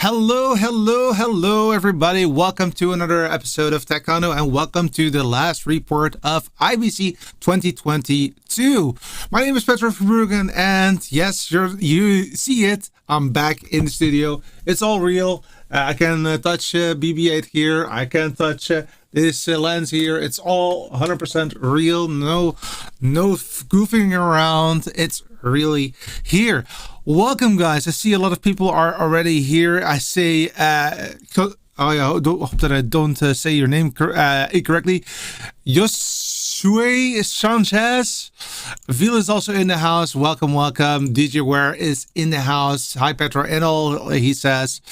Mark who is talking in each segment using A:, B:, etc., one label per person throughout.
A: Hello, everybody. Welcome to another episode of Techano, and welcome to the last report of IBC 2022. My name is Petra Verbruggen, and yes, you see it. I'm back in the studio. It's all real. I can touch BB-8 here. I can touch this lens here. It's all 100% real. No goofing around. It's really here. Welcome, guys. I see a lot of people are already here. I say, I hope that I don't say your name incorrectly. Josue Sanchez. Vil is also in the house. Welcome. DJ Ware is in the house. Hi, Petra and all, he says.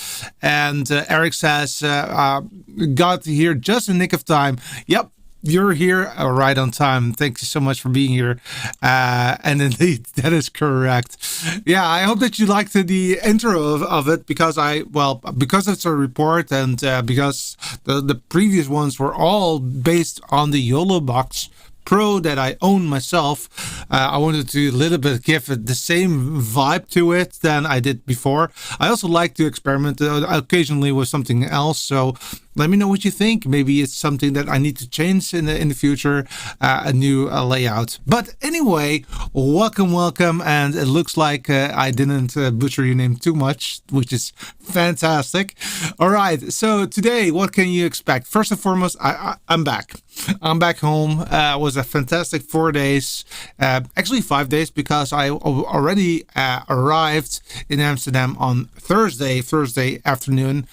A: And Eric says, got here just in nick of time. Yep. You're here right on time. Thank you so much for being here. And indeed, that is correct. Yeah, I hope that you liked the intro of it because it's a report and because the previous ones were all based on the YOLO box Pro that I own myself. I wanted to a little bit give it the same vibe to it than I did before. I also like to experiment occasionally with something else, so let me know what you think. Maybe it's something that I need to change in the future, a new layout. But anyway, welcome, and it looks like I didn't butcher your name too much, which is fantastic. All right, so today, what can you expect? First and foremost, I'm back. I'm back home. It was a fantastic 4 days, actually 5 days, because I already arrived in Amsterdam on Thursday afternoon.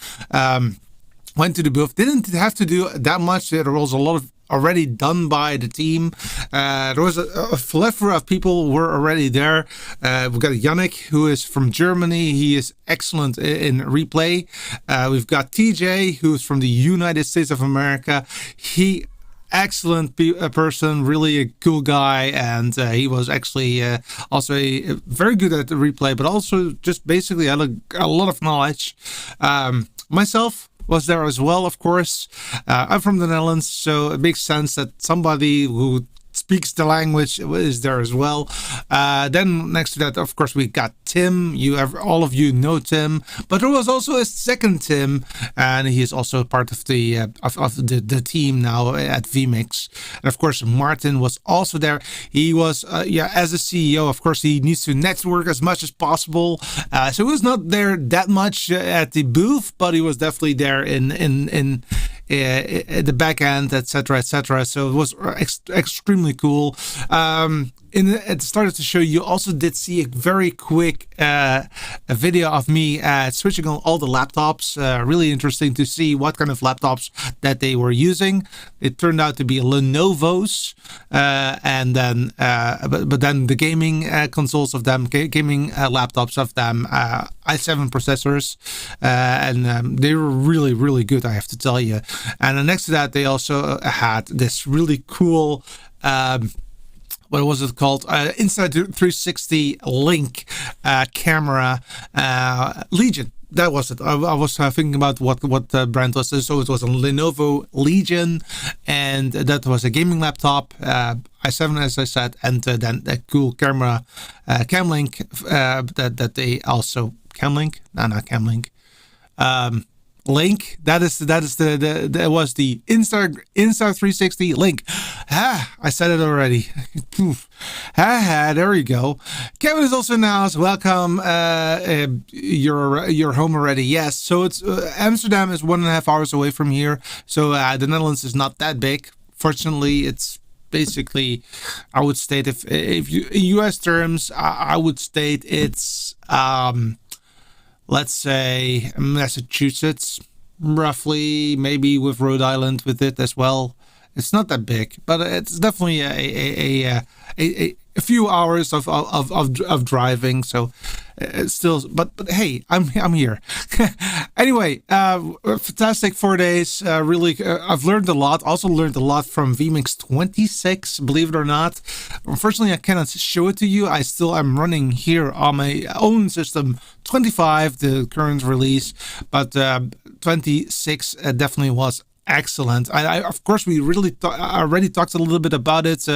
A: Went to the booth, didn't have to do that much. There was a lot of already done by the team. There was a plethora of people who were already there. We've got Yannick, who is from Germany. He is excellent in replay. We've got TJ, who's from the United States of America. Excellent person, really a cool guy, and he was actually also very good at the replay, but also just basically had a lot of knowledge. Myself was there as well, of course. I'm from the Netherlands, so it makes sense that somebody who speaks the language is there as well. Then next to that, of course, we got Tim. All of you know Tim, but there was also a second Tim, and he is also part of the team now at vMix. And of course, Martin was also there. He was as a CEO, of course, he needs to network as much as possible. So he was not there that much at the booth, but he was definitely there in the back end, etc. So it was extremely cool. At the start of the show, you also did see a very quick a video of me switching on all the laptops. Really interesting to see what kind of laptops that they were using. It turned out to be Lenovo's, and then but then the gaming consoles of them, gaming laptops of them, i7 processors, and they were really good, I have to tell you. And then next to that, they also had this really cool. What was it called? Insta360 Link camera, Legion. That was it. I was thinking about what brand was this. So it was a Lenovo Legion, and that was a gaming laptop, i7 as I said, and then a cool camera, Camlink, that they also not Camlink. Link. That was the Insta360 Link. I said it already. There we go. Kevin is also in the house. Welcome. You're home already. Yes. So it's Amsterdam is 1.5 hours away from here. So the Netherlands is not that big. Fortunately, it's basically, I would state if you in US terms, I would state it's let's say Massachusetts, roughly, maybe with Rhode Island with it as well. It's not that big, but it's definitely a few hours of driving. So it's still, but hey, I'm here. Anyway, fantastic 4 days. Really, I've learned a lot. Also learned a lot from vMix 26. Believe it or not. Unfortunately, I cannot show it to you. I still am running here on my own system 25, the current release, but 26 definitely was excellent. Of course, we really already talked a little bit about it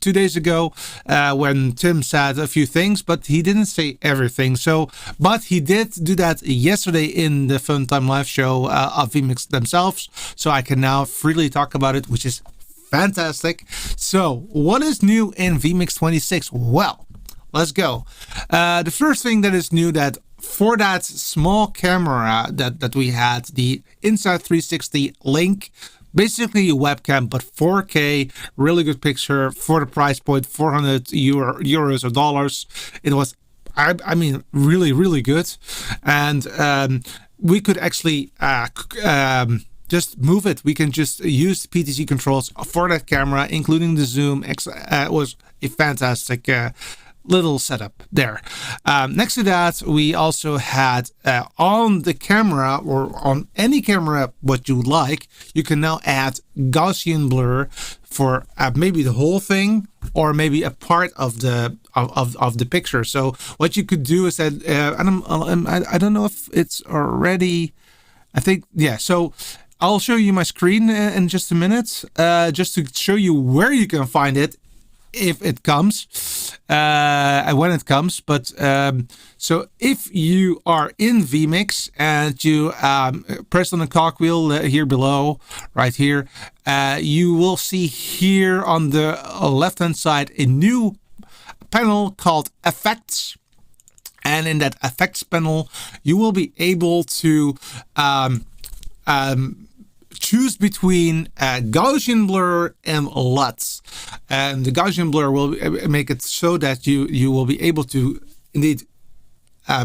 A: 2 days ago when Tim said a few things, but he didn't say everything. So, but he did do that yesterday in the Fun Time Live show of vMix themselves. So I can now freely talk about it, which is fantastic. So, what is new in vMix 26? Well, let's go. The first thing that is new, that for that small camera that we had, the Insta360 Link, basically a webcam, but 4K, really good picture for the price point, 400 euros or dollars. It was, I mean, really, really good. And we could actually just move it. We can just use PTZ controls for that camera, including the zoom. It was a fantastic little setup there. Next to that, we also had on the camera, or on any camera what you like, you can now add Gaussian blur for maybe the whole thing or maybe a part of the picture. So what you could do is that I don't know if it's already, I think, yeah. So I'll show you my screen in just a minute, just to show you where you can find it if it comes, when it comes. But so if you are in vMix and you press on the cogwheel here below, right here, you will see here on the left hand side a new panel called Effects. And in that Effects panel, you will be able to choose between Gaussian blur and LUTs. And the Gaussian blur will make it so that you will be able to indeed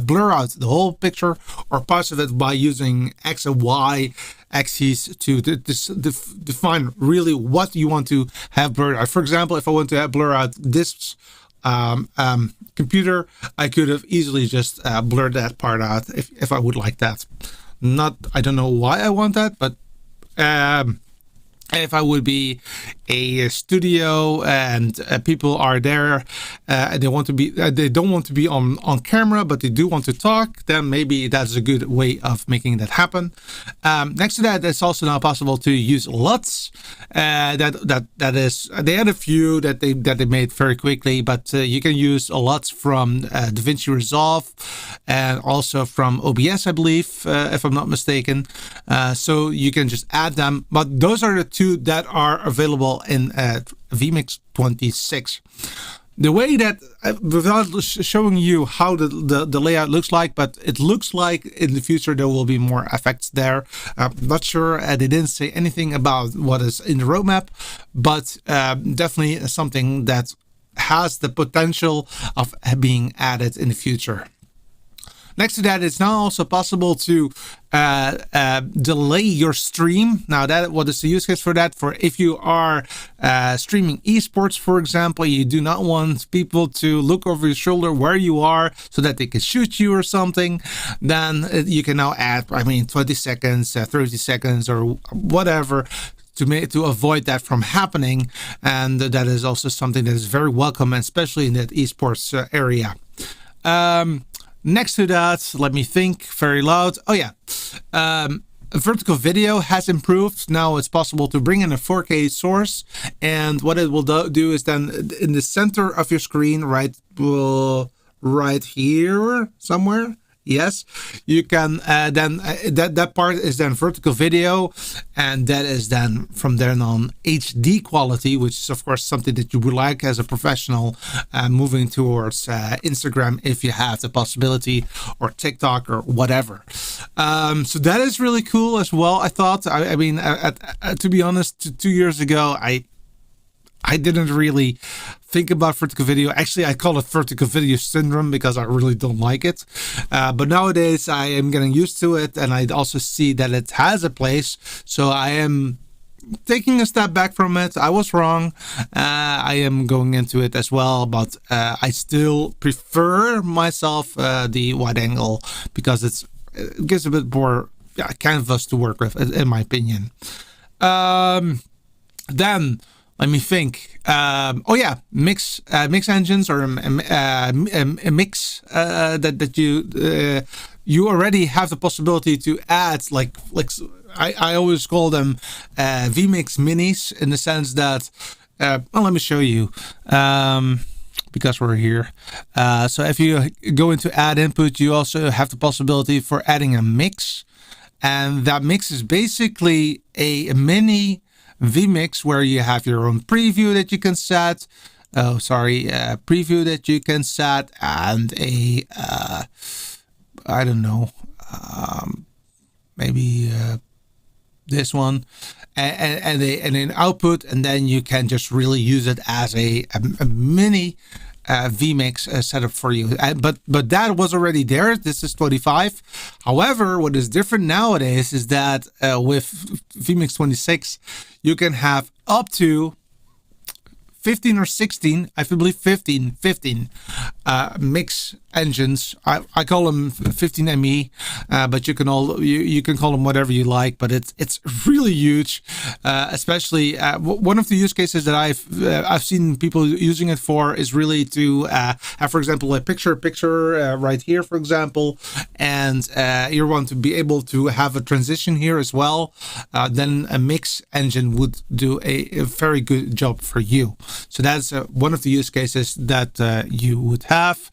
A: blur out the whole picture, or passive it by using X and Y axes to define really what you want to have blurred out. For example, if I want to blur out this computer, I could have easily just blurred that part out if I would like that. I don't know why I want that, but if I would be a studio and people are there, they don't want to be on camera, but they do want to talk, then maybe that's a good way of making that happen. Next to that, it's also now possible to use LUTs. That is, they had a few that they made very quickly, but you can use LUTs from DaVinci Resolve and also from OBS, I believe, if I'm not mistaken. So you can just add them, but those are the two that are available in vMix 26. The way that, without showing you how the layout looks like, but it looks like in the future there will be more effects there. I'm not sure, they didn't say anything about what is in the roadmap, but definitely something that has the potential of being added in the future. Next to that, it's now also possible to delay your stream. Now, what is the use case for that? For if you are streaming esports, for example, you do not want people to look over your shoulder where you are so that they can shoot you or something, then you can now add, 20 seconds, 30 seconds, or whatever, to avoid that from happening. And that is also something that is very welcome, especially in that esports area. Next to that, let me think very loud. Oh yeah, vertical video has improved. Now it's possible to bring in a 4K source, and what it will do is then in the center of your screen, right here somewhere. Yes, you can then that part is then vertical video, and that is then from there on HD quality, which is of course something that you would like as a professional, moving towards Instagram if you have the possibility, or TikTok or whatever. So that is really cool as well. I thought, to be honest, 2 years ago, I didn't really think about vertical video. Actually, I call it vertical video syndrome because I really don't like it. But nowadays I am getting used to it, and I also see that it has a place. So I am taking a step back from it. I was wrong. I am going into it as well, but I still prefer myself the wide angle because it gives a bit more canvas to work with, in my opinion. Then let me think. Mix engines, or a mix that you already have the possibility to add like I always call them vMix minis, in the sense that, well, let me show you, because we're here. So if you go into add input, you also have the possibility for adding a mix. And that mix is basically a mini vMix where you have your own preview that you can set. Preview that you can set, and a, I don't know, maybe this one, and an output, and then you can just really use it as a mini vMix setup for you. But that was already there. This is 25. However, what is different nowadays is that with vMix 26, you can have up to 15 or 16, I believe 15 mix engines. I call them 15ME, but you can call them whatever you like. But it's really huge, especially one of the use cases that I've seen people using it for is really to have, for example, a picture right here, for example, and you want to be able to have a transition here as well. Then a mix engine would do a very good job for you. So that's one of the use cases that you would have.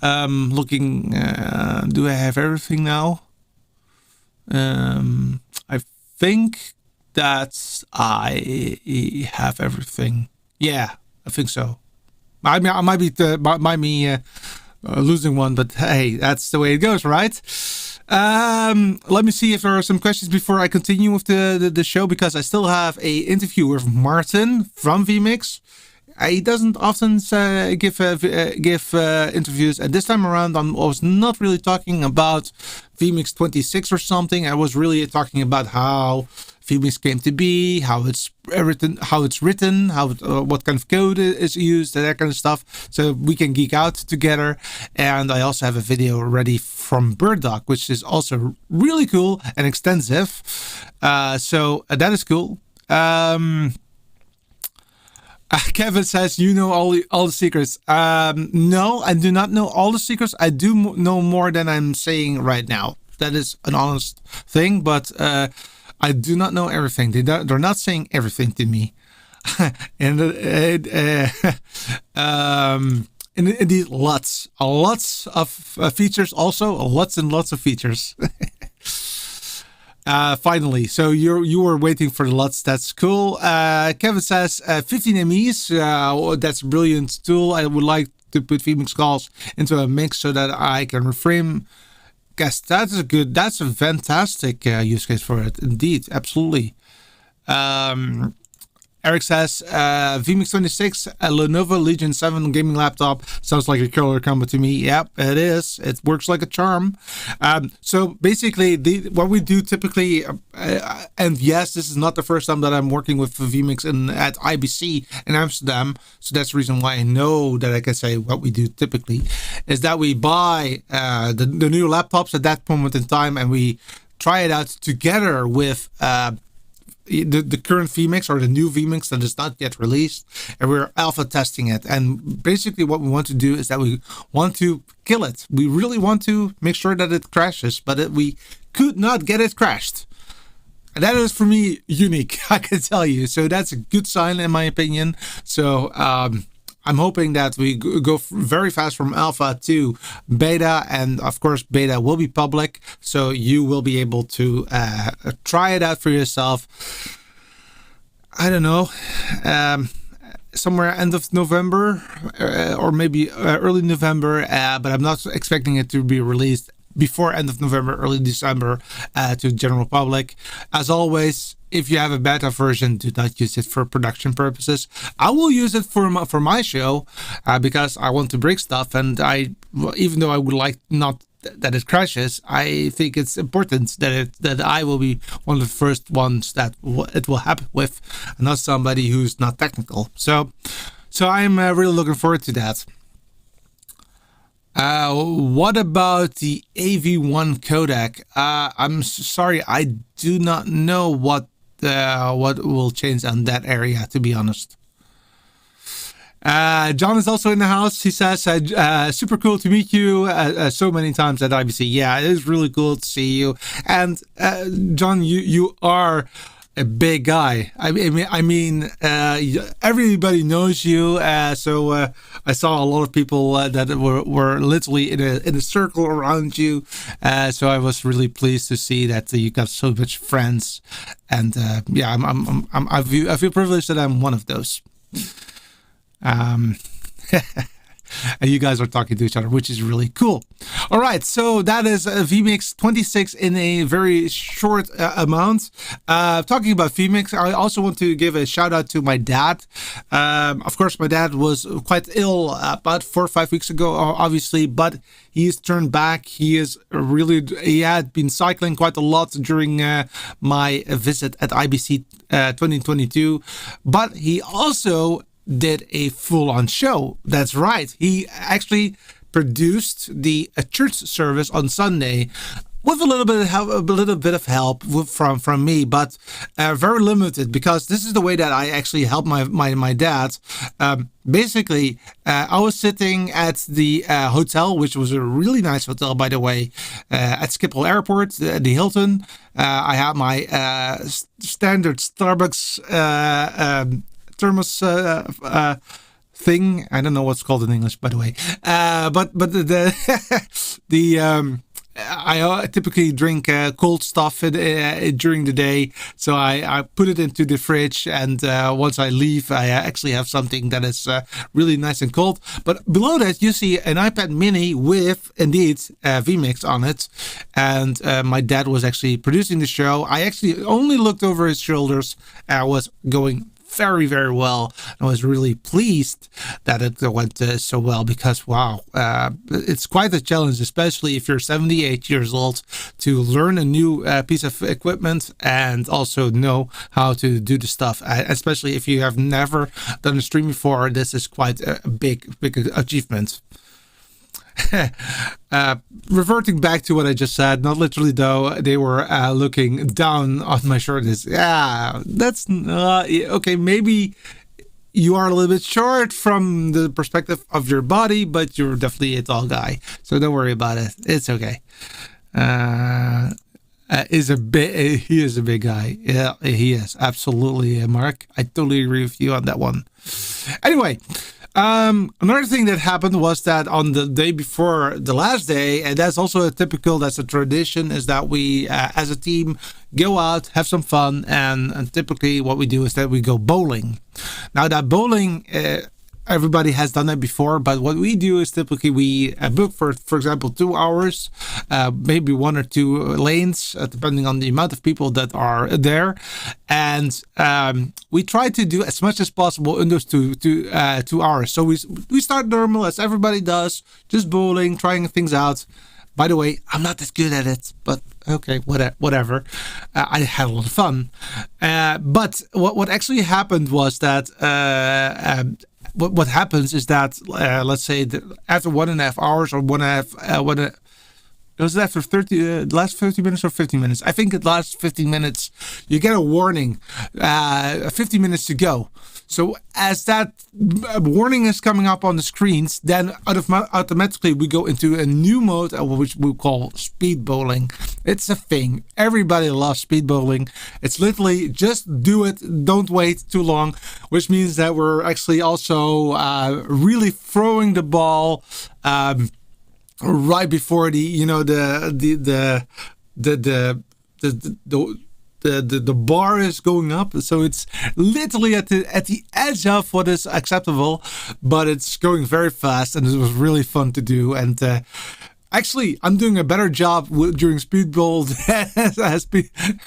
A: Looking, do I have everything now? I think that I have everything. Yeah, I think so. I might be losing one, but hey, that's the way it goes, right? Let me see if there are some questions before I continue with the show, because I still have a interview with Martin from vMix. He doesn't often give interviews, and this time around I was not really talking about vMix 26 or something. I was really talking about how vMix came to be, how it's written, what kind of code is used, that kind of stuff. So we can geek out together. And I also have a video ready from BirdDog, which is also really cool and extensive. So that is cool. Kevin says, you know all the secrets. No, I do not know all the secrets. I do know more than I'm saying right now. That is an honest thing, but I do not know everything. They're not saying everything to me. And indeed, lots of features. Also, lots and lots of features. Finally, so you were waiting for the lots. That's cool. Kevin says 15 MEs. That's a brilliant tool. I would like to put vMix calls into a mix so that I can reframe. Guess that's a fantastic use case for it. Indeed, absolutely. Eric says, vMix 26, a Lenovo Legion 7 gaming laptop. Sounds like a killer combo to me. Yep, it is. It works like a charm. So basically, what we do typically, and yes, this is not the first time that I'm working with vMix at IBC in Amsterdam. So that's the reason why I know that I can say what we do typically, is that we buy the new laptops at that moment in time, and we try it out together with the current vMix or the new vMix that is not yet released, and we're alpha testing it. And basically what we want to do is that we want to kill it. We really want to make sure that it crashes, but we could not get it crashed. And that is, for me, unique, I can tell you. So that's a good sign in my opinion. So I'm hoping that we go very fast from alpha to beta, and of course beta will be public, so you will be able to try it out for yourself. I don't know, somewhere end of November or maybe early November, but I'm not expecting it to be released before end of November, early December to general public. As always, if you have a beta version, do not use it for production purposes. I will use it for my show because I want to break stuff, and even though I would like not that it crashes, I think it's important that I will be one of the first ones that it will happen with, and not somebody who's not technical. So I'm really looking forward to that. What about the AV1 codec? I'm sorry, I do not know what will change on that area, to be honest. John is also in the house. He says, super cool to meet you so many times at IBC. Yeah, it is really cool to see you. And John, you are a big guy. Everybody knows you. So I saw a lot of people that were literally in a circle around you. So I was really pleased to see that you got so much friends. And yeah, I feel privileged that I'm one of those. And you guys are talking to each other, which is really cool. All right, so that is vMix 26 in a very short amount. Talking about vMix, I also want to give a shout out to my dad. Of course, my dad was quite ill about 4 or 5 weeks ago, obviously, but he's turned back. He had been cycling quite a lot during my visit at IBC 2022, but he also did a full-on show. That's right. He actually produced the church service on Sunday with a little bit of help from me, but very limited, because this is the way that I actually help my dad. Basically, I was sitting at the hotel, which was a really nice hotel, by the way, at Schiphol Airport, the Hilton. I had my standard Starbucks thermos thing. I don't know what's called in English, by the way. But I typically drink cold stuff during the day, so I put it into the fridge, and once I leave, I actually have something that is really nice and cold. But below that, you see an iPad mini with, indeed, vMix on it, and my dad was actually producing the show. I actually only looked over his shoulders. I was going very, very well. I was really pleased that it went so well, because wow, it's quite a challenge, especially if you're 78 years old, to learn a new piece of equipment and also know how to do the stuff, especially if you have never done a stream before. This is quite a big achievement. Reverting back to what I just said, not literally though, they were looking down on my shirt. That's okay. Maybe you are a little bit short from the perspective of your body, but you're definitely a tall guy, so don't worry about it. It's okay. He is a big guy. Yeah, he is, absolutely, Mark. I totally agree with you on that one. Anyway, another thing that happened was that on the day before the last day, and that's also that's a tradition, is that we as a team go out, have some fun, and typically what we do is that we go bowling. Now that bowling, everybody has done that before, but what we do is typically we book for example 2 hours, maybe 1 or 2 lanes, depending on the amount of people that are there, and we try to do as much as possible in those 2 hours. So we start normal, as everybody does, just bowling, trying things out. By the way, I'm not that good at it, but okay, whatever. I had a lot of fun. But what actually happened was that what happens is that let's say that after 1.5 hours or was it after last 30 minutes or 15 minutes? I think it lasts 15 minutes. You get a warning, 15 minutes to go. So as that warning is coming up on the screens, then automatically we go into a new mode, which we call speed bowling. It's a thing. Everybody loves speed bowling. It's literally just do it. Don't wait too long, which means that we're actually also really throwing the ball right before the bar is going up, so it's literally at the edge of what is acceptable, but it's going very fast, and it was really fun to do. And actually, I'm doing a better job during speed bowl than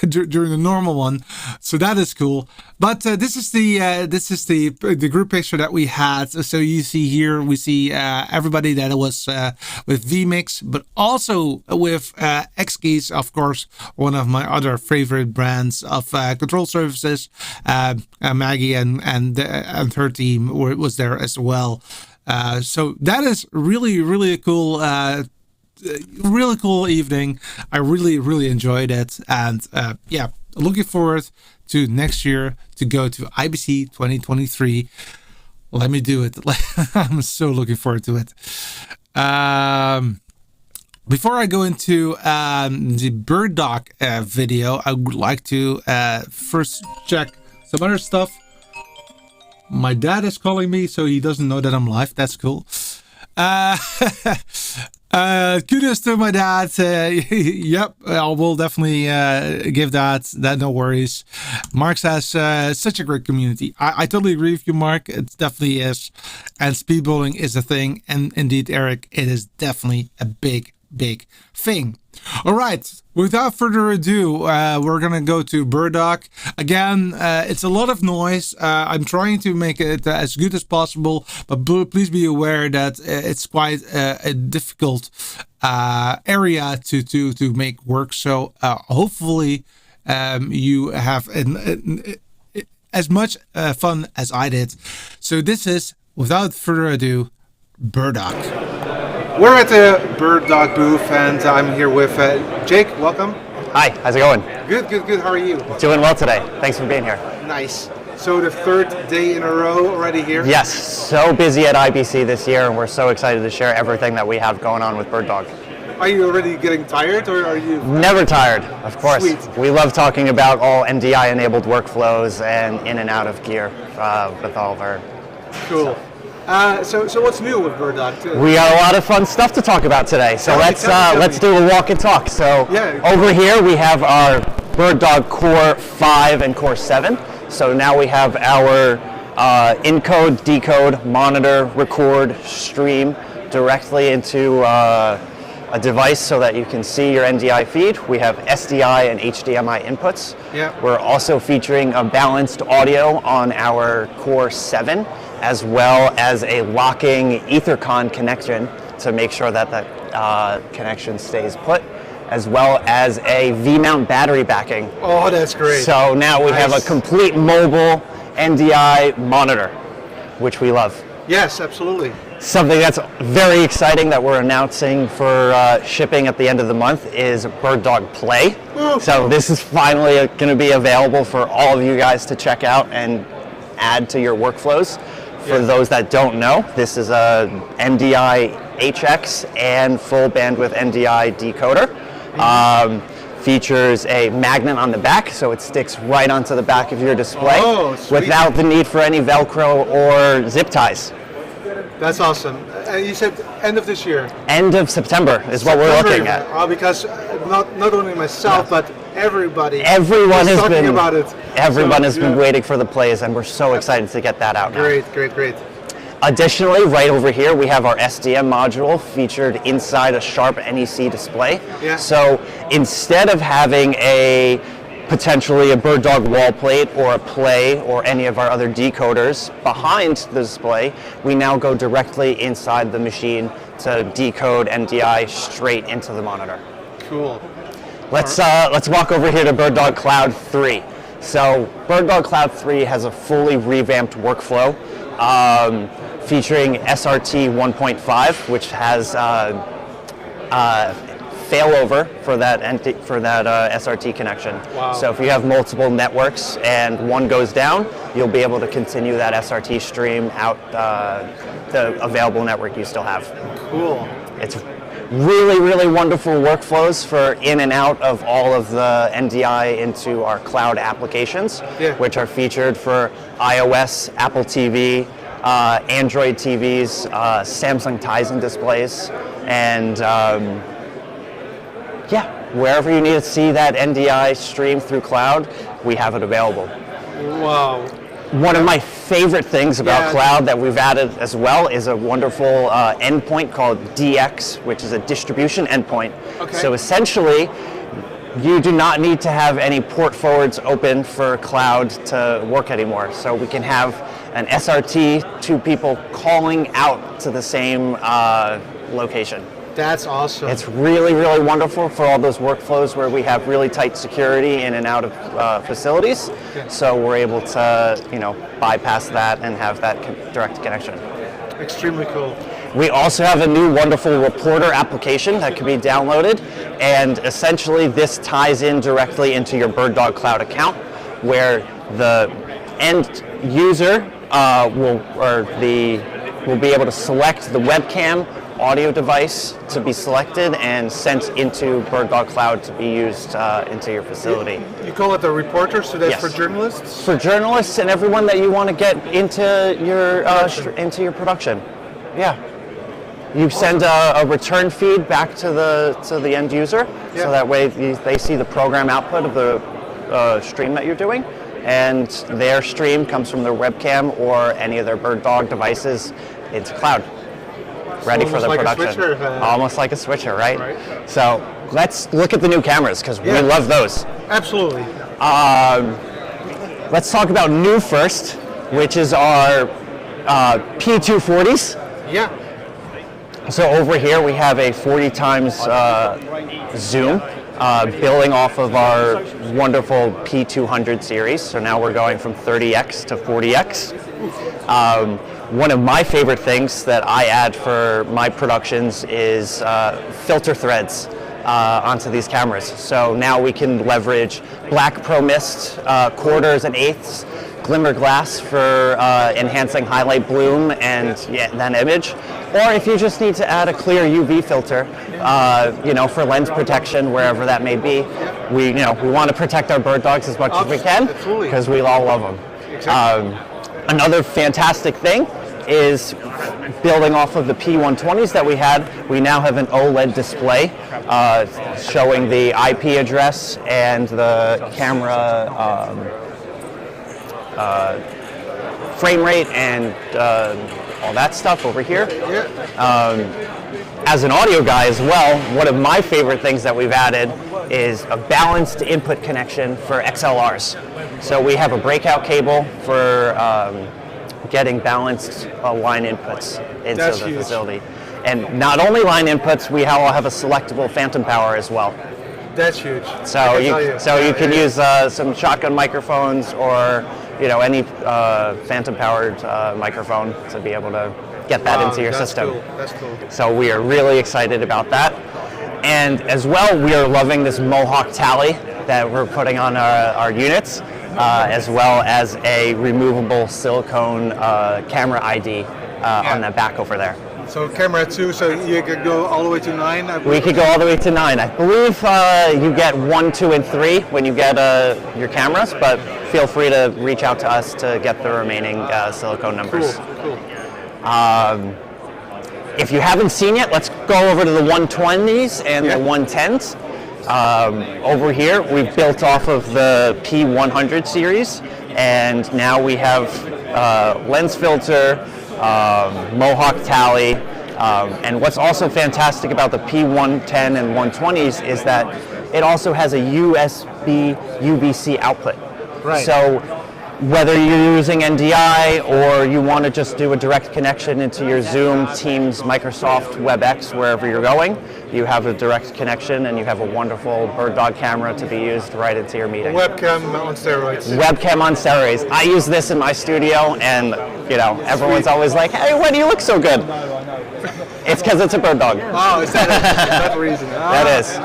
A: during the normal one, so that is cool. But this is the group picture that we had. So you see here, we see everybody that was with vMix, but also with X-Keys, of course, one of my other favorite brands of control services. Maggie and her team was there as well. So that is really a cool. Really cool evening. I really enjoyed it, and yeah, looking forward to next year to go to IBC 2023. Let me do it. I'm so looking forward to it. Before I go into the BirdDog video, I would like to first check some other stuff. My dad is calling me, so he doesn't know that I'm live. That's cool. Kudos to my dad. Yep, I will definitely give that. No worries. Mark says, such a great community. I totally agree with you, Mark. It definitely is. And speedballing is a thing. And indeed, Eric, it is definitely a big thing. All right, without further ado, we're gonna go to BirdDog again. It's a lot of noise. I'm trying to make it as good as possible, but please be aware that it's quite a difficult area to make work. So hopefully you have as much fun as I did. So this is, without further ado, BirdDog. We're at the BirdDog booth, and I'm here with Jake. Welcome.
B: Hi, how's it going?
A: Good. How are you?
B: Doing well today. Thanks for being here.
A: Nice. So the third day in a row already here?
B: Yes, so busy at IBC this year, and we're so excited to share everything that we have going on with BirdDog.
A: Are you already getting tired, or are you?
B: Never tired, of course.
A: Sweet.
B: We love talking about all NDI-enabled workflows and in and out of gear with all of our...
A: Cool. So what's new with BirdDog too?
B: We got a lot of fun stuff to talk about today. So let's do a walk and talk. So over here we have our BirdDog Core 5 and Core 7. So now we have our encode, decode, monitor, record, stream directly into a device so that you can see your NDI feed. We have SDI and HDMI inputs.
A: Yeah.
B: We're also featuring a balanced audio on our Core 7, as well as a locking EtherCon connection to make sure that that connection stays put, as well as a V-mount battery backing.
A: Oh, that's great.
B: So now we have a complete mobile NDI monitor, which we love.
A: Yes, absolutely.
B: Something that's very exciting that we're announcing for shipping at the end of the month is BirdDog Play.
A: Ooh.
B: So this is finally going to be available for all of you guys to check out and add to your workflows. For those that don't know, this is a NDI HX and full bandwidth NDI decoder. Features a magnet on the back, so it sticks right onto the back of your display without the need for any Velcro or zip ties.
A: That's awesome. You said end of this year?
B: End of September is what we're looking at.
A: Because not only myself, but everyone
B: has
A: talking about it.
B: Everyone has been waiting for the plays, and we're so excited to get that out now.
A: Great.
B: Additionally, right over here, we have our SDM module featured inside a Sharp NEC display.
A: Yeah.
B: So instead of having potentially a BirdDog wall plate or a Play or any of our other decoders behind the display, we now go directly inside the machine to decode NDI straight into the monitor.
A: Cool.
B: Let's walk over here to BirdDog Cloud 3. So BirdDog Cloud 3 has a fully revamped workflow featuring SRT 1.5, which has failover for that SRT connection.
A: Wow.
B: So if you have multiple networks and one goes down, you'll be able to continue that SRT stream out the available network you still have.
A: Cool.
B: It's really wonderful workflows for in and out of all of the NDI into our cloud applications, which are featured for iOS, Apple TV, Android TVs, Samsung Tizen displays, and wherever you need to see that NDI stream through cloud, we have it available.
A: Wow.
B: One of my favorite things about cloud that we've added as well is a wonderful endpoint called DX, which is a distribution endpoint.
A: Okay.
B: So essentially, you do not need to have any port forwards open for cloud to work anymore. So we can have an SRT, two people calling out to the same location.
A: That's awesome.
B: It's really wonderful for all those workflows where we have really tight security in and out of facilities.
A: Okay.
B: So we're able to, bypass that and have that direct connection.
A: Extremely cool.
B: We also have a new wonderful reporter application that can be downloaded, and essentially this ties in directly into your BirdDog Cloud account, where the end user we'll be able to select the webcam audio device to be selected and sent into BirdDog Cloud to be used into your facility.
A: You call it the reporter, so that's
B: Yes.
A: for journalists?
B: For journalists and everyone that you want to get into your production. Yeah. You send a return feed back to the end user, so that way they see the program output of the stream that you're doing, and their stream comes from their webcam or any of their BirdDog devices into cloud, ready for the production.
A: Almost like a switcher.
B: Almost like a switcher, right? So let's look at the new cameras because we love those.
A: Absolutely.
B: Let's talk about new first, which is our P240s.
A: Yeah.
B: So over here we have a 40 times zoom, building off of our wonderful P200 series. So now we're going from 30x to 40x. One of my favorite things that I add for my productions is filter threads onto these cameras. So now we can leverage black pro mist, quarters and eighths, glimmer glass for enhancing highlight bloom and that image. Or if you just need to add a clear UV filter, for lens protection, wherever that may be, we want to protect our bird dogs as much as we can because we all love them. Exactly. Another fantastic thing is building off of the P120s that we had. We now have an OLED display showing the IP address and the camera frame rate and all that stuff over here. As an audio guy as well, one of my favorite things that we've added is a balanced input connection for XLRs. So we have a breakout cable for getting balanced line inputs into the facility. And not only line inputs, we all have a selectable phantom power as well.
A: That's huge.
B: So you can use some shotgun microphones or any phantom powered microphone to be able to get that into your system.
A: Cool. That's cool.
B: So we are really excited about that. And as well, we are loving this Mohawk tally that we're putting on our units, as well as a removable silicone camera ID on the back over there.
A: So camera 2, so you could go all the way to 9?
B: We could go all the way to 9. I believe you get 1, 2, and 3 when you get your cameras, but feel free to reach out to us to get the remaining silicone numbers.
A: Cool.
B: If you haven't seen yet, let's go over to the 120s and the 110s. Over here, we've built off of the P100 series, and now we have lens filter, Mohawk tally, and what's also fantastic about the P110 and 120s is that it also has a USB UVC output.
A: Right.
B: So whether you're using NDI or you want to just do a direct connection into your Zoom, Teams, Microsoft, WebEx, wherever you're going, you have a direct connection and you have a wonderful BirdDog camera to be used right into your meeting.
A: Webcam on steroids.
B: Webcam on steroids. I use this in my studio and everyone's always like, hey, why do you look so good? It's because it's a BirdDog.
A: Oh, is that it? That's the reason.
B: That is.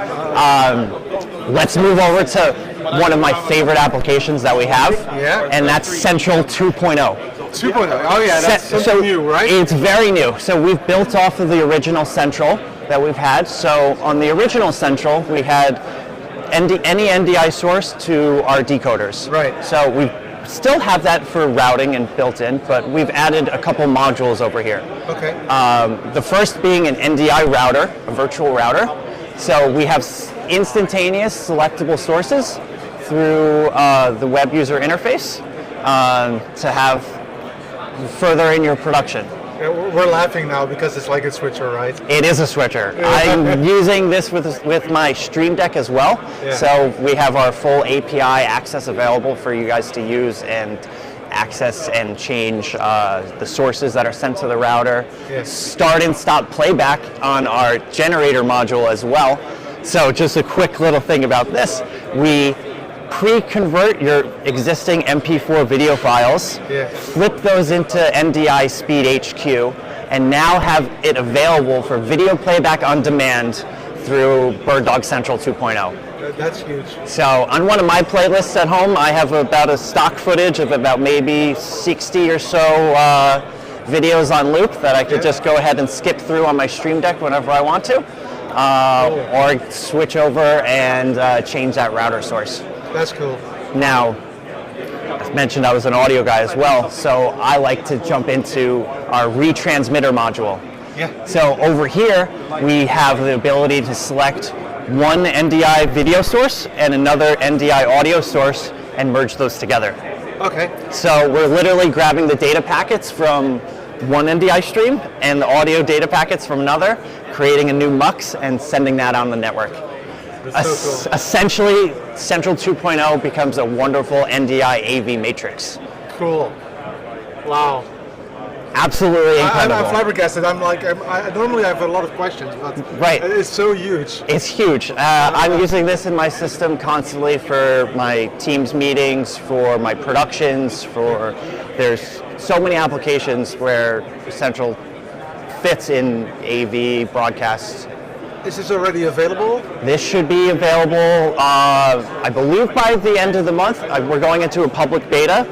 B: Let's move over to one of my favorite applications that we have, and that's Central 2.0.
A: 2.0, oh yeah, that's something new, right?
B: It's very new. So we've built off of the original Central that we've had. So on the original Central, we had any NDI source to our decoders.
A: Right.
B: So we still have that for routing and built in, but we've added a couple modules over here.
A: Okay.
B: The first being an NDI router, a virtual router. So we have instantaneous selectable sources through the web user interface to have further in your production.
A: We're laughing now because it's like a switcher, right?
B: It is a switcher. I'm using this with my Stream Deck as well.
A: Yeah.
B: So we have our full API access available for you guys to use and access and change the sources that are sent to the router.
A: Yeah.
B: Start and stop playback on our generator module as well. So just a quick little thing about this. We pre-convert your existing MP4 video files, flip those into NDI Speed HQ, and now have it available for video playback on demand through BirdDog Central 2.0.
A: That's huge.
B: So on one of my playlists at home, I have about a stock footage of about maybe 60 or so videos on loop that I could just go ahead and skip through on my Stream Deck whenever I want to, or switch over and change that router source.
A: That's cool.
B: Now, as mentioned, I was an audio guy as well, so I like to jump into our retransmitter module.
A: Yeah.
B: So over here, we have the ability to select one NDI video source and another NDI audio source and merge those together.
A: Okay.
B: So we're literally grabbing the data packets from one NDI stream and the audio data packets from another, creating a new MUX and sending that on the network.
A: That's so cool.
B: Essentially, Central 2.0 becomes a wonderful NDI AV matrix.
A: Cool. Wow.
B: Absolutely incredible.
A: I'm flabbergasted. Normally I have a lot of questions, but
B: right.
A: It's so huge.
B: It's huge. I'm using this in my system constantly for my Teams meetings, for my productions, there's so many applications where Central fits in AV broadcasts.
A: Is this already available?
B: This should be available, I believe, by the end of the month. We're going into a public beta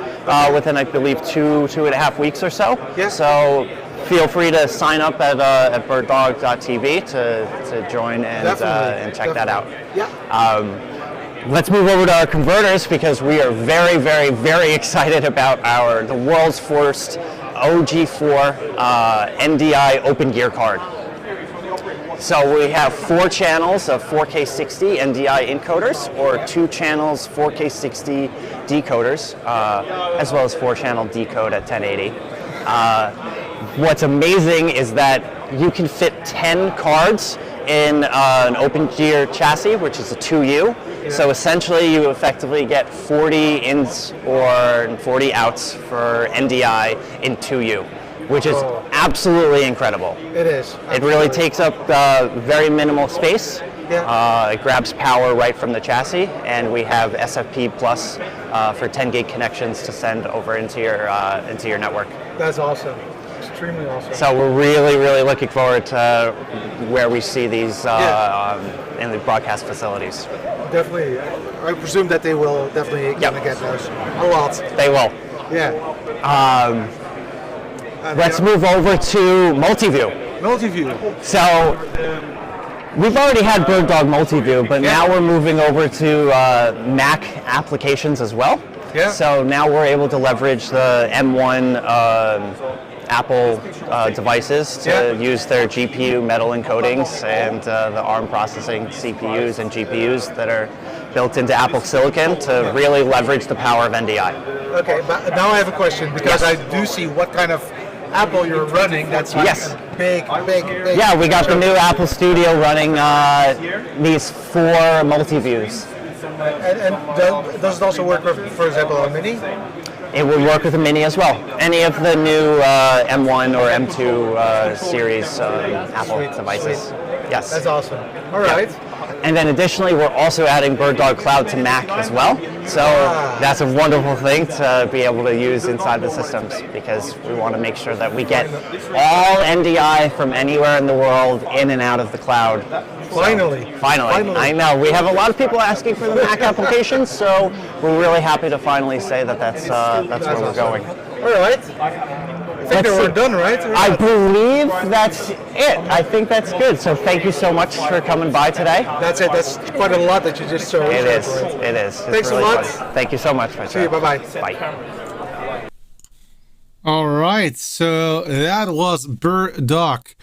B: within, I believe, two and a half weeks or so.
A: Yeah.
B: So feel free to sign up at birddog.tv to join and check that out.
A: Yeah.
B: Let's move over to our converters because we are very, very, very excited about the world's first OG4 NDI open gear card. So we have 4 channels of 4K60 NDI encoders, or 2 channels 4K60 decoders, as well as 4-channel decode at 1080. What's amazing is that you can fit 10 cards in an open gear chassis, which is a 2U. Yeah. So essentially you effectively get 40 ins or 40 outs for NDI in 2U. Which is absolutely incredible.
A: It is. Absolutely.
B: It really takes up very minimal space. Yeah. It grabs power right from the chassis, and we have SFP Plus for 10 gig connections to send over into your network.
A: That's awesome. Extremely awesome.
B: So we're really, really looking forward to where we see these in the broadcast facilities.
A: Definitely. I presume that they will definitely gonna get those a lot.
B: They will.
A: Yeah.
B: Let's move over to Multiview.
A: Multiview.
B: So we've already had BirdDog Multiview, but now we're moving over to Mac applications as well. Yeah. So now we're able to leverage the M1 Apple devices to use their GPU metal encodings and the ARM processing CPUs and GPUs that are built into Apple Silicon to really leverage the power of NDI.
A: Okay, but now I have a question because I do see what kind of Apple you're running. That's like big.
B: Yeah, we got the new Apple Studio running these 4 multi-views.
A: And does it also work with, for example, a Mini?
B: It will work with a Mini as well. Any of the new M1 or M2 series Apple devices.
A: Sweet.
B: Yes.
A: That's awesome. All right.
B: And then additionally, we're also adding BirdDog Cloud to Mac as well. So that's a wonderful thing to be able to use inside the systems because we want to make sure that we get all NDI from anywhere in the world in and out of the cloud.
A: Finally.
B: Finally. I know. We have a lot of people asking for the Mac applications, so we're really happy to finally say that that's where we're going.
A: All right. I think we're done, right?
B: I believe that's it. I think that's good. So thank you so much for coming by today.
A: That's it. That's quite a lot that you just showed.
B: It is. It is.
A: Thanks really a lot.
B: Fun. Thank you so much.
A: See you. Bye-bye.
B: Bye.
A: All right. So that was BirdDog.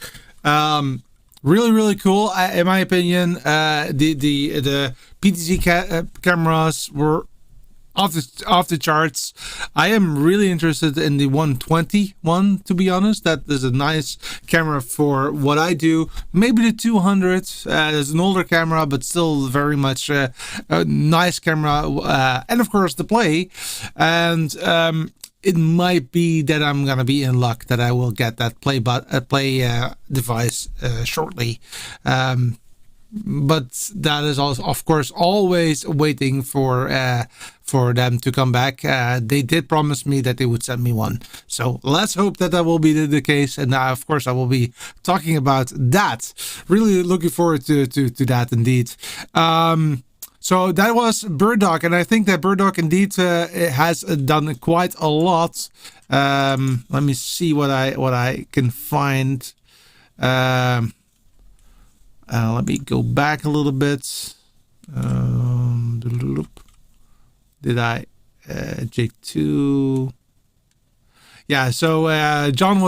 A: Really, really cool. In my opinion, the PTZ cameras were off the charts. I am really interested in the 120 one, to be honest. That is a nice camera for what I do. Maybe the 200 is an older camera, but still very much a nice camera. And of course the Play. And it might be that I'm gonna be in luck that I will get that Play device shortly. but that is also, of course, always waiting for them to come back. They did promise me that they would send me one, so let's hope that that will be the case. And of course, I will be talking about that. Really looking forward to that indeed. So that was BirdDog, and I think that BirdDog indeed has done quite a lot. Let me see what I can find. Let me go back a little bit. Did I J2? Yeah, so John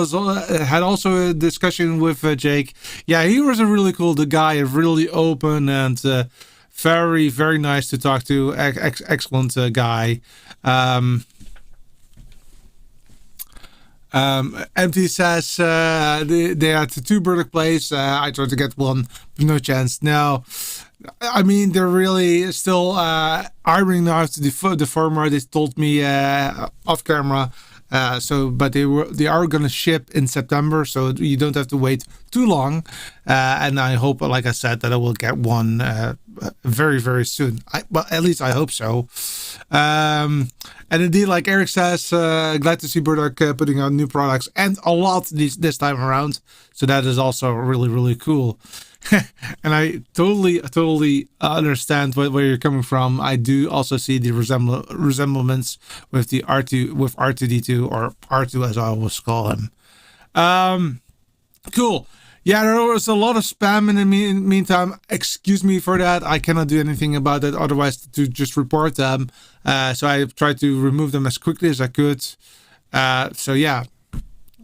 A: had also a discussion with Jake. Yeah, he was a really cool guy, really open and very, very nice to talk to. Excellent guy. MT says they had 2 BirdDog plays. I tried to get one, but no chance. No, I mean, they're really still ironing out the former. They told me off camera. But they are gonna ship in September, so you don't have to wait too long. And I hope, like I said, that I will get one very, very soon. Well, at least I hope so. And indeed, like Eric says, glad to see BirdDog putting out new products, and a lot this time around. So that is also really, really cool. And I totally understand where you're coming from. I do also see the resemblance with the R2D2, or R2 as I always call him. Cool. Yeah, there was a lot of spam in the meantime. Excuse me for that. I cannot do anything about it otherwise to just report them. So I tried to remove them as quickly as I could. So yeah,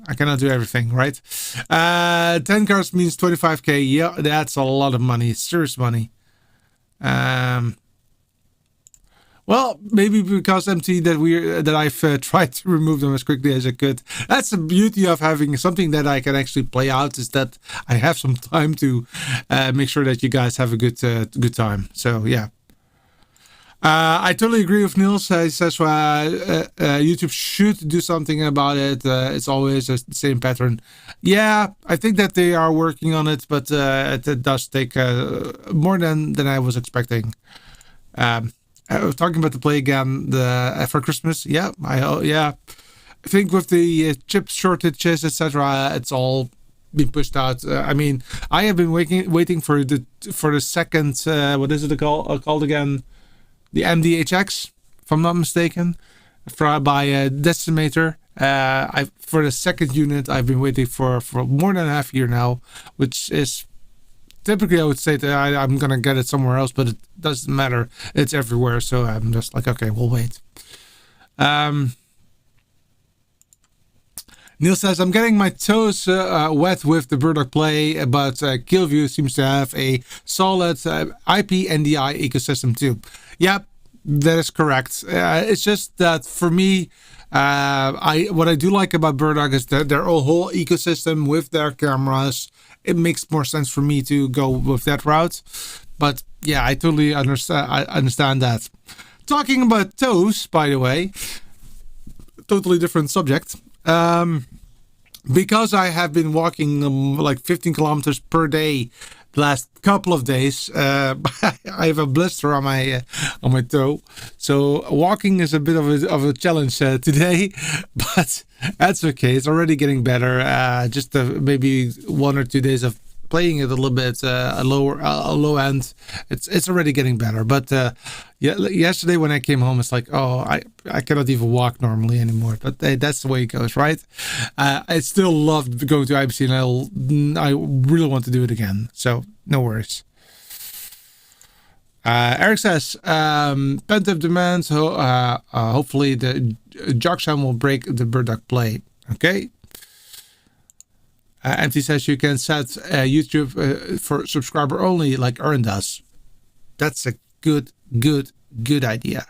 A: I cannot do everything, right? 10 cards means 25k. Yeah, that's a lot of money. Serious money. Well, maybe because MT that I've tried to remove them as quickly as I could. That's the beauty of having something that I can actually play out, is that I have some time to make sure that you guys have a good time. So yeah. I totally agree with Niels. He says YouTube should do something about it. It's always the same pattern. Yeah, I think that they are working on it, but it does take more than I was expecting. Talking about the play again for Christmas. Yeah, I think with the chip shortages, etc., it's all been pushed out. I mean, I have been waiting for the second. What is it called again? The MDHX, if I'm not mistaken, by Decimator. For the second unit, I've been waiting for more than a half year now, which is typically I would say that I'm gonna get it somewhere else, but it doesn't matter. It's everywhere, so I'm just like, okay, we'll wait. Neil says, I'm getting my toes wet with the BirdDog play, but Killview seems to have a solid IP NDI ecosystem too. Yep, that is correct. It's just that for me, what I do like about BirdDog is that their whole ecosystem with their cameras. It makes more sense for me to go with that route. But yeah, I totally understand that. Talking about toes, by the way, totally different subject. Because I have been walking like 15 kilometers per day the last couple of days, I have a blister on my toe, so walking is a bit of a challenge today, but that's okay. It's already getting better. Just maybe 1 or 2 days of playing it a little bit a low end, it's already getting better. But yeah, yesterday when I came home, it's like, oh, I cannot even walk normally anymore. But that's the way it goes, right? I still love going to IBC, and I really want to do it again. So no worries. Eric says, pent-up demand, so hopefully the Jogsam will break the BirdDog play. Okay. MT says you can set YouTube for subscriber only, like Earn does. That's a good idea.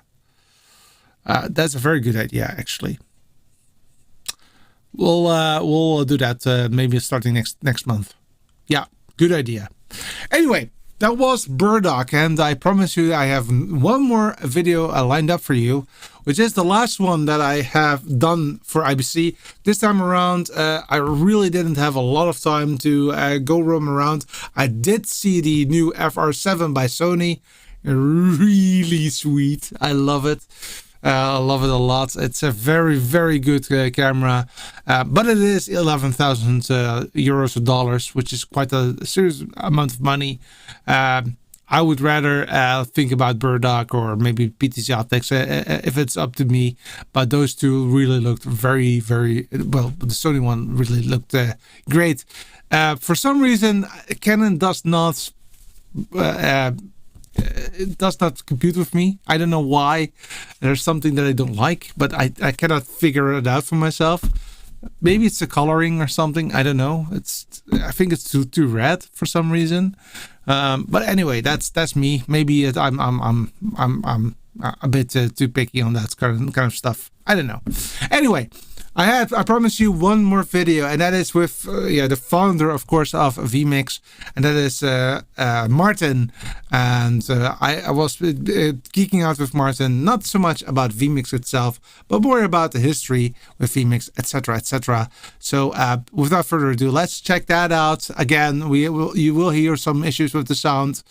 A: That's a very good idea, actually. We'll do that maybe starting next month. Yeah, good idea. Anyway, That was BirdDog, and I promise you I have one more video lined up for you, which is the last one that I have done for IBC. This time around, I really didn't have a lot of time to go roam around. I did see the new FR7 by Sony. Really sweet. I love it. I love it a lot. It's a very, very good camera, but it is 11,000 euros or dollars, which is quite a serious amount of money. I would rather think about BirdDog or maybe PTZ Optics if it's up to me. But those two really looked very, very well. The Sony one really looked great. For some reason, Canon does not. It does not compute with me. I don't know why. There's something that I don't like, but I cannot figure it out for myself. Maybe it's the coloring or something. I don't know. I think it's too red for some reason. But anyway, that's me. Maybe I'm a bit too picky on that kind of stuff. I don't know. Anyway, I promised you one more video, and that is with the founder, of course, of vMix, and that is Martin. And I was geeking out with Martin, not so much about vMix itself, but more about the history with vMix, etc., etc. So without further ado, let's check that out. Again, you will hear some issues with the sound.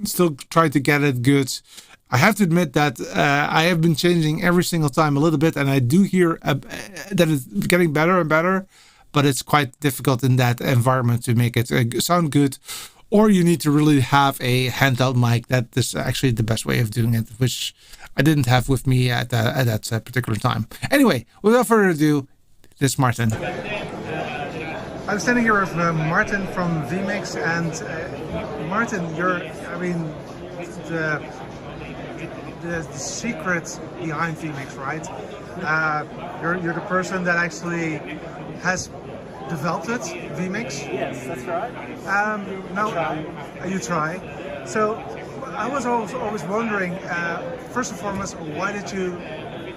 A: Still trying to get it good. I have to admit that I have been changing every single time a little bit, and I do hear that it's getting better and better, but it's quite difficult in that environment to make it sound good, or you need to really have a handheld mic. That is actually the best way of doing it, which I didn't have with me at that particular time. Anyway, without further ado, this is Martin. I'm standing here with Martin from vMix, and Martin, the secret behind vMix, right? You're the person that actually has developed it, vMix.
C: Yes, that's right.
A: You try. So I was always wondering, first and foremost, why did you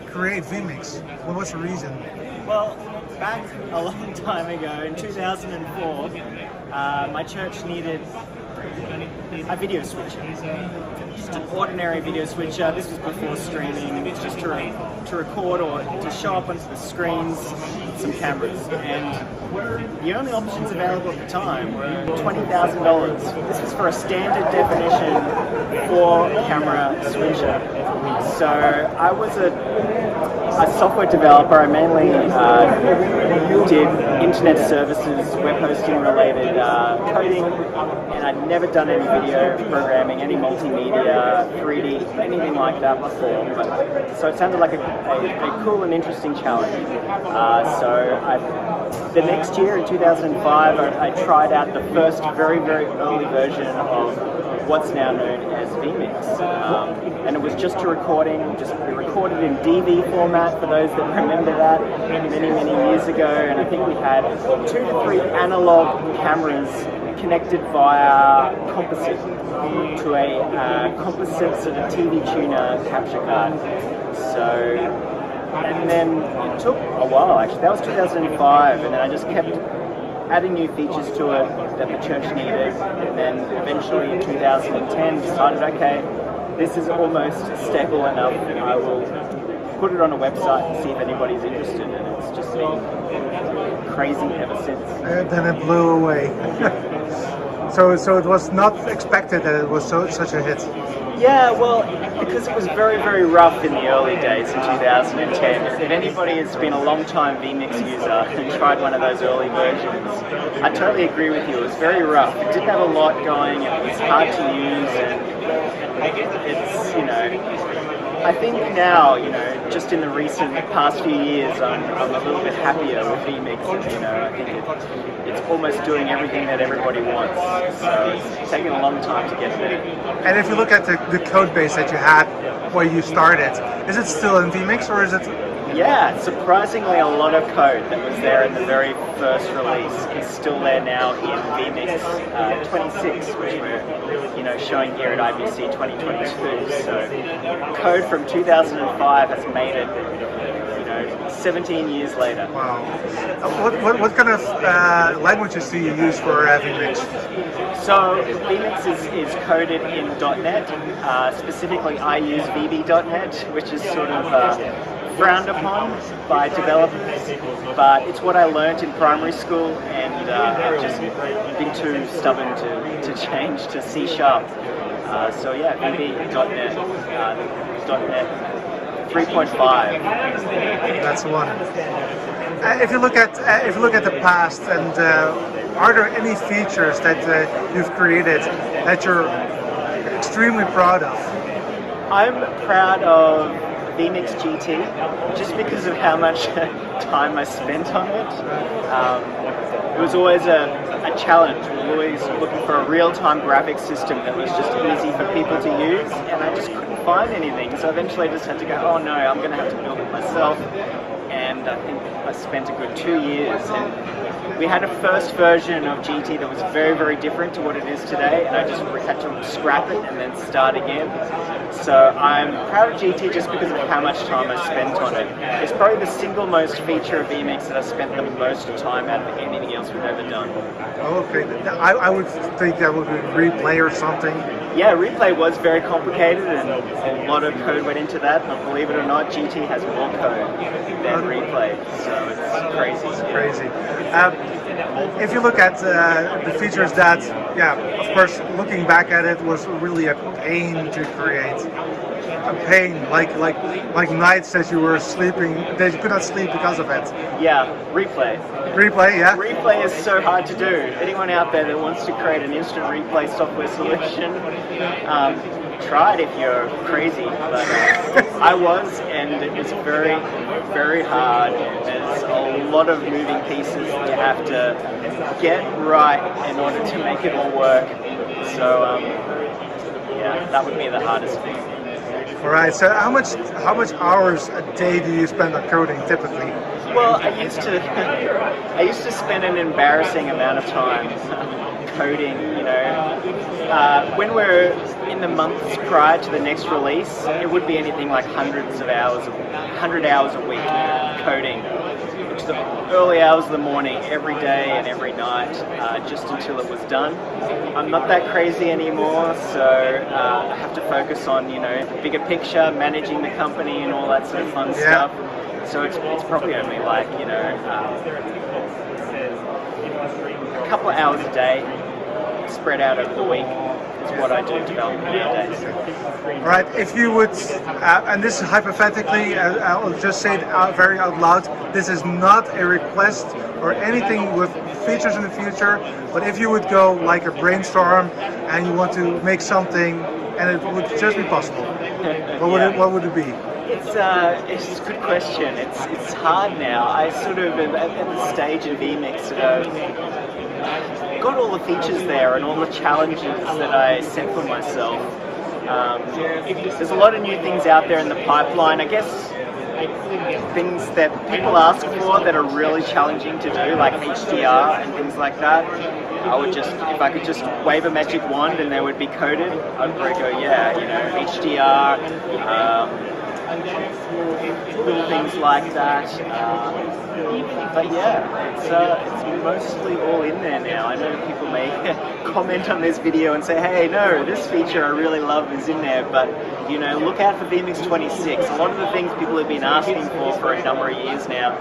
A: create vMix? What was the reason?
C: Well, back a long time ago, in 2004, my church needed a video switcher. Just an ordinary video switcher. This was before streaming. It's just to record or to show up onto the screens some cameras. And the only options available at the time were $20,000. This was for a standard definition 4-camera switcher. So I was a software developer. I mainly did internet services, web hosting related coding, and I'd never done any video programming, any multimedia, 3D, anything like that before. So it sounded like a cool and interesting challenge. The next year in 2005, I tried out the first very, very early version of what's now known as vMix. And it was just we recorded in DV format, for those that remember that, many, many years ago. And I think we had 2 to 3 analog cameras connected via composite to a composite sort of TV tuner capture card. And then it took a while, actually. That was 2005, and then I just kept adding new features to it that the church needed. And then eventually in 2010 decided, okay, this is almost stable enough. I will put it on a website and see if anybody's interested. And it's just been crazy ever since.
A: Then it blew away. So it was not expected that it was such a hit.
C: Yeah, well, because it was very, very rough in the early days in 2010. If anybody has been a long-time vMix user and tried one of those early versions, I totally agree with you. It was very rough. It didn't have a lot going. It was hard to use, and it's, I think now, just in the recent past few years, I'm a little bit happier with vMix. I think it's almost doing everything that everybody wants. So it's taken a long time to get there.
A: And if you look at the code base that you had where you started, is it still in vMix or is it?
C: Yeah, surprisingly a lot of code that was there in the very first release is still there now in vMix 26, which we're showing here at IBC 2022. So code from 2005 has made it 17 years later.
D: Wow. What kind of languages do you use for vMix?
C: So vMix is coded in .NET. Specifically, I use VB.NET, which is sort of frowned upon by developers, but it's what I learned in primary school, and I've just been too stubborn to change to C#. So yeah, VB.NET, .NET 3.5.
D: That's the one. If you look at the past, and are there any features that you've created that you're extremely proud of?
C: I'm proud of vMix GT just because of how much time I spent on it. It was always a challenge. We were always looking for a real-time graphics system that was just easy for people to use, and I just couldn't find anything. So eventually I just had to go, oh no, I'm going to have to build it myself. And I think I spent a good 2 years, and we had a first version of GT that was very, very different to what it is today, and I just had to scrap it and then start again. So I'm proud of GT just because of how much time I spent on it. It's probably the single most feature of vMix that I spent the most time out of anything else we've ever done.
D: Okay, I would think that would be replay or something.
C: Yeah, replay was very complicated, and a lot of code went into that, but believe it or not, GT has more code than replay, so it's crazy.
D: It's crazy. If you look at the features that, yeah, of course, looking back at it was really a pain to create. A pain, like nights that you were sleeping, that you could not sleep because of it.
C: Yeah, replay.
D: Replay, yeah?
C: Replay is so hard to do. Anyone out there that wants to create an instant replay software solution, try it if you're crazy. But I was, and it was very, very hard. There's a lot of moving pieces you have to get right in order to make it all work. So, yeah, that would be the hardest thing.
D: All right. So, how much hours a day do you spend on coding typically?
C: Well, I used to spend an embarrassing amount of time coding. You know, when we're in the months prior to the next release, it would be anything like 100 hours a week coding, which is the early hours of the morning, every day and every night, just until it was done. I'm not that crazy anymore, so I have to focus on, you know, the bigger picture, managing the company and all that sort of fun stuff. So it's probably only like, you know, a couple of hours a day, spread out over the week. Is what I do development nowadays.
D: All right, if you would, and this is hypothetically, I'll just say it very out loud, this is not a request or anything with features in the future, but if you would go like a brainstorm and you want to make something and it would just be possible, what would it be?
C: It's a good question. It's hard now. I sort of am at the stage in vMix got all the features there and all the challenges that I set for myself. There's a lot of new things out there in the pipeline. I guess things that people ask for that are really challenging to do, like HDR and things like that. I would just, if I could just wave a magic wand and they would be coded, I'd probably go, yeah, you know, HDR, little things like that. But yeah, it's mostly all in there now. I know people may comment on this video and say, hey, no, this feature I really love is in there, but you know, look out for vMix 26. A lot of the things people have been asking for a number of years now,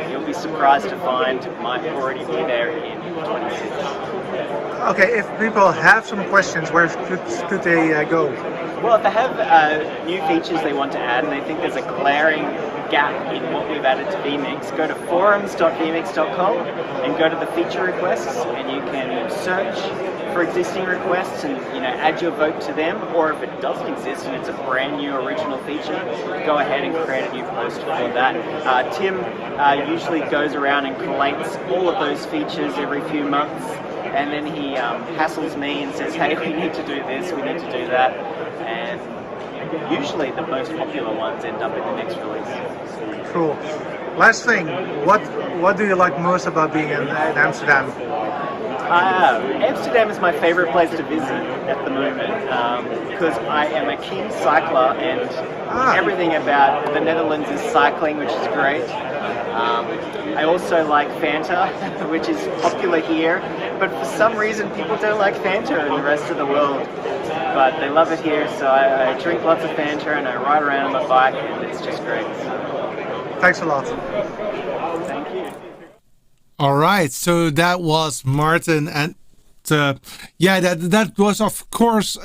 C: you'll be surprised to find might already be there in 26.
D: Okay, if people have some questions, where could they go?
C: Well, if they have new features they want to add and they think there's a glaring gap in what we've added to vMix, go to forums.vmix.com and go to the feature requests, and you can search for existing requests and, you know, add your vote to them, or if it doesn't exist and it's a brand new original feature, go ahead and create a new post for that. Tim usually goes around and collates all of those features every few months, and then he hassles me and says, hey, we need to do this, we need to do that, and usually the most popular ones end up in the next release.
D: Cool. Last thing, what do you like most about being in Amsterdam?
C: Amsterdam is my favorite place to visit at the moment because I am a keen cycler, and everything about the Netherlands is cycling, which is great. I also like Fanta, which is popular here, but for some reason people don't like Fanta in the rest of the world. But they love it here, so I drink lots of Fanta and I ride around on my bike, and it's just great.
D: Thanks a lot.
C: Thank you.
A: All right, so that was Martin, and yeah, that was of course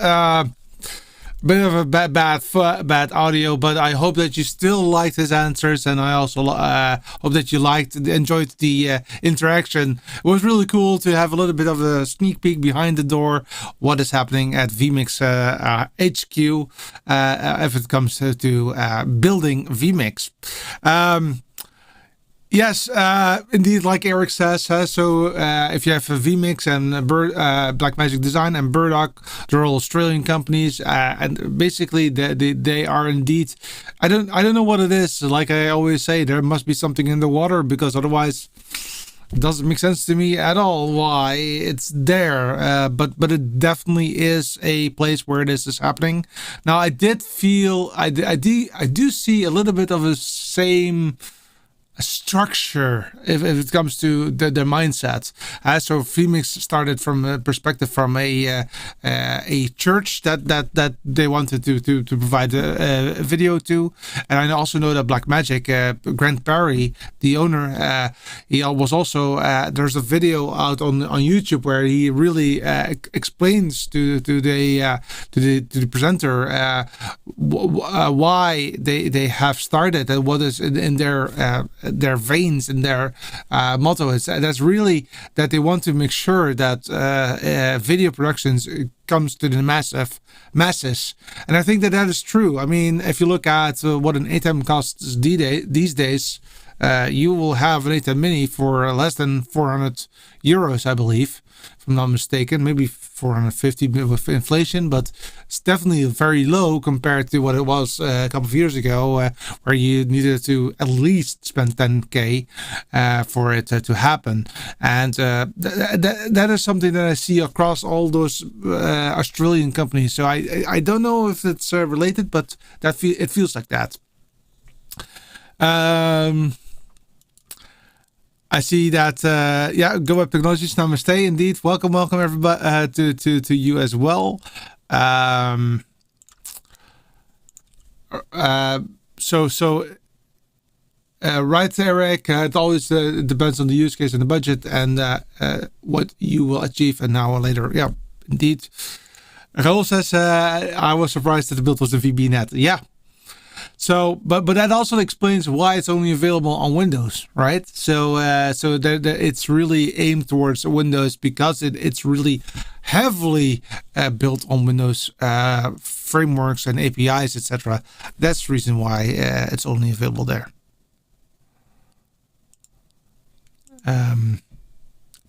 A: bit of a bad audio, but I hope that you still liked his answers, and I also hope that you enjoyed the interaction. It was really cool to have a little bit of a sneak peek behind the door what is happening at vMix HQ if it comes to building vMix. Yes, indeed, like Eric says, so if you have a vMix and Blackmagic Design and BirdDog, they're all Australian companies, and basically they are indeed. I don't know what it is. Like I always say, there must be something in the water, because otherwise it doesn't make sense to me at all why it's there. But it definitely is a place where this is happening. Now I did feel I do see a little bit of the same structure if it comes to their mindset. So vMix started from a perspective from a church that they wanted to provide a video to, and I also know that Blackmagic, Grant Perry, the owner, he was also there's a video out on YouTube where he really explains to the presenter why they have started and what is in their veins and their motto is. That's really that they want to make sure that video productions comes to the masses, and I think that is true. I mean, if you look at what an ATEM costs these days, you will have an ATEM Mini for less than €400, I believe, if I'm not mistaken, maybe 450 with inflation, but it's definitely very low compared to what it was a couple of years ago, where you needed to at least spend 10k for it to happen. And that is something that I see across all those Australian companies. So I don't know if it's related, but it feels like that. I see that, Go Web Technologies, namaste, indeed. Welcome everybody to you as well. Right, Eric, it always depends on the use case and the budget and what you will achieve an hour later. Yeah, indeed. Raoul says, I was surprised that the build was a VB.NET. Yeah. So, but that also explains why it's only available on Windows, right? So it's really aimed towards Windows because it's really heavily built on Windows frameworks and APIs, etc. That's the reason why it's only available there.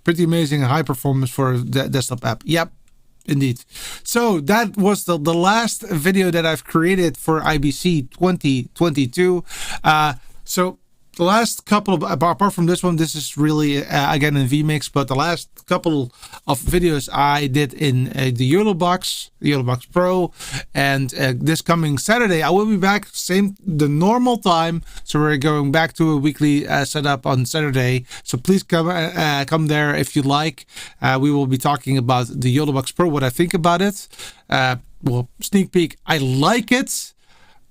A: Pretty amazing, high performance for the desktop app. Yep. Indeed. So that was the last video that I've created for IBC 2022. So the last couple apart from this one, this is really again in vMix, but the last couple of videos I did in the YOLObox Pro, and this coming Saturday I will be back the normal time. So we're going back to a weekly setup on Saturday. So please come there if you like. We will be talking about the YOLObox Pro, what I think about it. Well, sneak peek, I like it,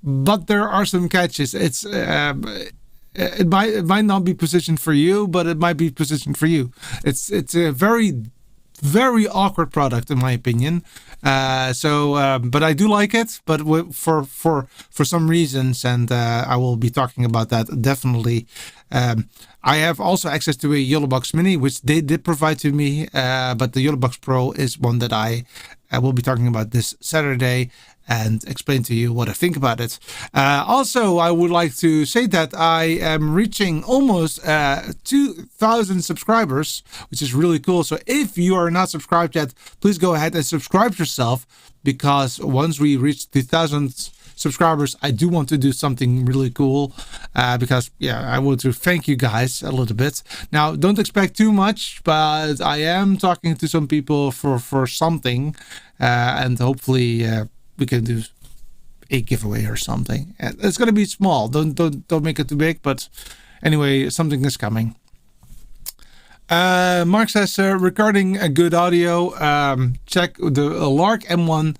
A: but there are some catches. It might not be positioned for you, but it might be positioned for you. It's a very, very awkward product in my opinion. But I do like it, but for some reasons, and I will be talking about that definitely. I have also access to a YOLObox Mini, which they did provide to me, but the YOLObox Pro is one that I will be talking about this Saturday and explain to you what I think about it. Also, I would like to say that I am reaching almost 2,000 subscribers, which is really cool. So if you are not subscribed yet, please go ahead and subscribe yourself, because once we reach 2,000 subscribers, I do want to do something really cool, because I want to thank you guys a little bit. Now, don't expect too much, but I am talking to some people for something, and hopefully we can do a giveaway or something. It's going to be small. Don't make it too big, but anyway, something is coming. Mark says, regarding a good audio, check the Lark M1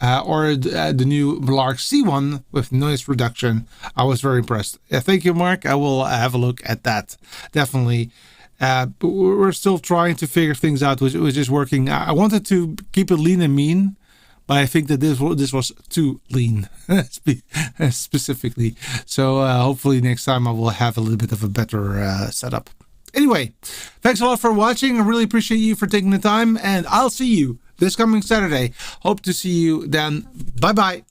A: or the new Lark C1 with noise reduction. I was very impressed. Thank you, Mark. I will have a look at that. Definitely. But we're still trying to figure things out, which is working. I wanted to keep it lean and mean, but I think that this was too lean, specifically. So hopefully next time I will have a little bit of a better setup. Anyway, thanks a lot for watching. I really appreciate you for taking the time, and I'll see you this coming Saturday. Hope to see you then. Bye-bye.